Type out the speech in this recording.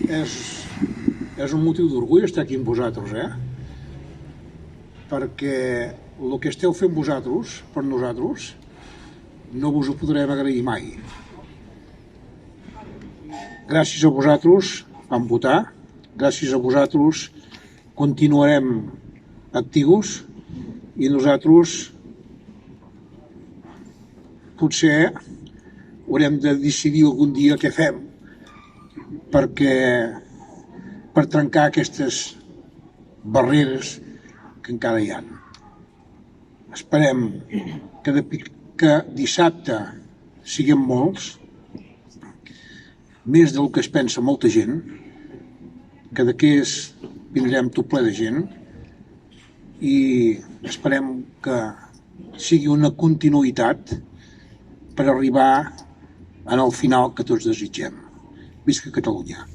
és un motiu d'orgull estar aquí amb vosaltres, perquè el que esteu fent vosaltres, per nosaltres, no vos ho podrem agrair mai. Gràcies a vosaltres vam votar, gràcies a vosaltres continuarem actius i nosaltres potser haurem de decidir algun dia què fem per trencar aquestes barreres que encara hi ha. Esperem que dissabte siguem molts, més del que es pensa molta gent, que d'aquí vindrem tot ple de gent i esperem que sigui una continuïtat per arribar al final que tots desitgem. Visca Catalunya!